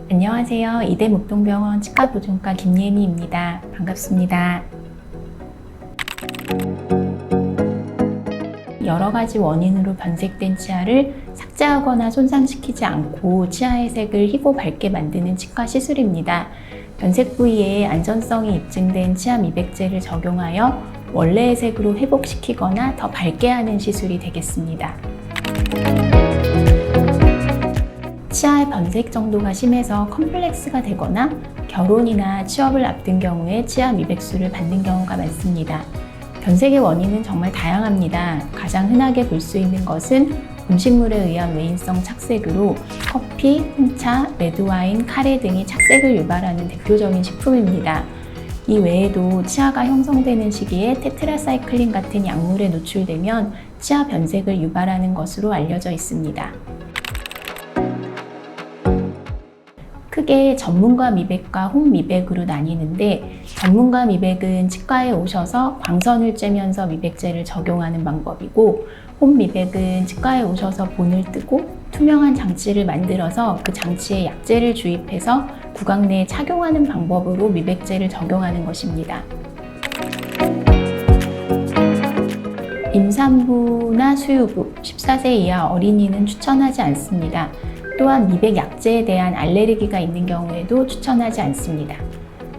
안녕하세요. 이대목동병원 치과보증과 김예미입니다. 반갑습니다. 여러 가지 원인으로 변색된 치아를 삭제하거나 손상시키지 않고 치아의 색을 희고 밝게 만드는 치과 시술입니다. 변색 부위에 안전성이 입증된 치아 미백제를 적용하여 원래의 색으로 회복시키거나 더 밝게 하는 시술이 되겠습니다. 치아의 변색 정도가 심해서 컴플렉스가 되거나 결혼이나 취업을 앞둔 경우에 치아 미백술을 받는 경우가 많습니다. 변색의 원인은 정말 다양합니다. 가장 흔하게 볼 수 있는 것은 음식물에 의한 외인성 착색으로 커피, 홍차, 레드와인, 카레 등이 착색을 유발하는 대표적인 식품입니다. 이 외에도 치아가 형성되는 시기에 테트라사이클린 같은 약물에 노출되면 치아 변색을 유발하는 것으로 알려져 있습니다. 크게 전문가 미백과 홈 미백으로 나뉘는데, 전문가 미백은 치과에 오셔서 광선을 쬐면서 미백제를 적용하는 방법이고, 홈 미백은 치과에 오셔서 본을 뜨고 투명한 장치를 만들어서 그 장치에 약제를 주입해서 구강 내에 착용하는 방법으로 미백제를 적용하는 것입니다. 임산부나 수유부, 14세 이하 어린이는 추천하지 않습니다. 또한 미백 약제에 대한 알레르기가 있는 경우에도 추천하지 않습니다.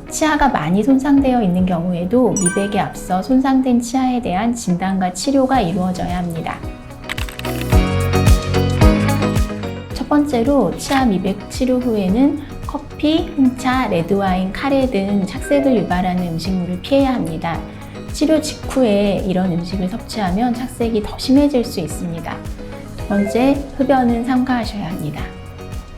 치아가 많이 손상되어 있는 경우에도 미백에 앞서 손상된 치아에 대한 진단과 치료가 이루어져야 합니다. 첫 번째로 치아 미백 치료 후에는 커피, 홍차, 레드와인, 카레 등 착색을 유발하는 음식물을 피해야 합니다. 치료 직후에 이런 음식을 섭취하면 착색이 더 심해질 수 있습니다. 두 번째, 흡연은 삼가하셔야 합니다.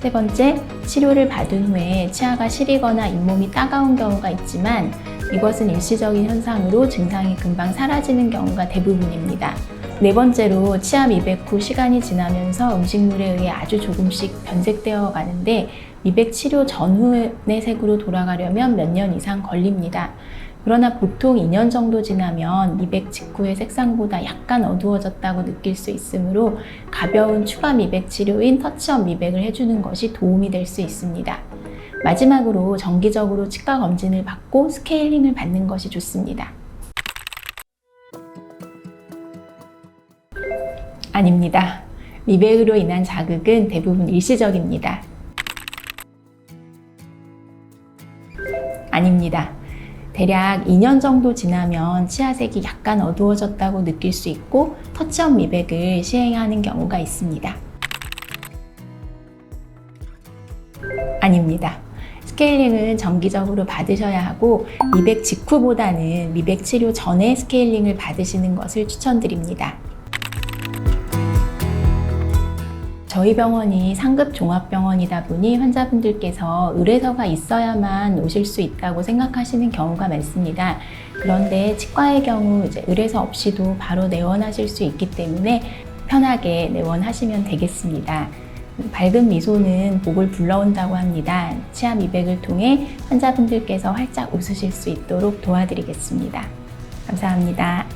세 번째, 치료를 받은 후에 치아가 시리거나 잇몸이 따가운 경우가 있지만 이것은 일시적인 현상으로 증상이 금방 사라지는 경우가 대부분입니다. 네 번째로, 치아 미백 후 시간이 지나면서 음식물에 의해 아주 조금씩 변색되어 가는데 미백 치료 전후의 색으로 돌아가려면 몇 년 이상 걸립니다. 그러나 보통 2년 정도 지나면 미백 직후의 색상보다 약간 어두워졌다고 느낄 수 있으므로 가벼운 추가 미백 치료인 터치업 미백을 해주는 것이 도움이 될 수 있습니다. 마지막으로 정기적으로 치과 검진을 받고 스케일링을 받는 것이 좋습니다. 아닙니다. 미백으로 인한 자극은 대부분 일시적입니다. 아닙니다. 대략 2년 정도 지나면 치아색이 약간 어두워졌다고 느낄 수 있고 터치업 미백을 시행하는 경우가 있습니다. 아닙니다. 스케일링은 정기적으로 받으셔야 하고 미백 직후보다는 미백 치료 전에 스케일링을 받으시는 것을 추천드립니다. 저희 병원이 상급 종합병원이다 보니 환자분들께서 의뢰서가 있어야만 오실 수 있다고 생각하시는 경우가 많습니다. 그런데 치과의 경우 의뢰서 없이도 바로 내원하실 수 있기 때문에 편하게 내원하시면 되겠습니다. 밝은 미소는 복을 불러온다고 합니다. 치아 미백을 통해 환자분들께서 활짝 웃으실 수 있도록 도와드리겠습니다. 감사합니다.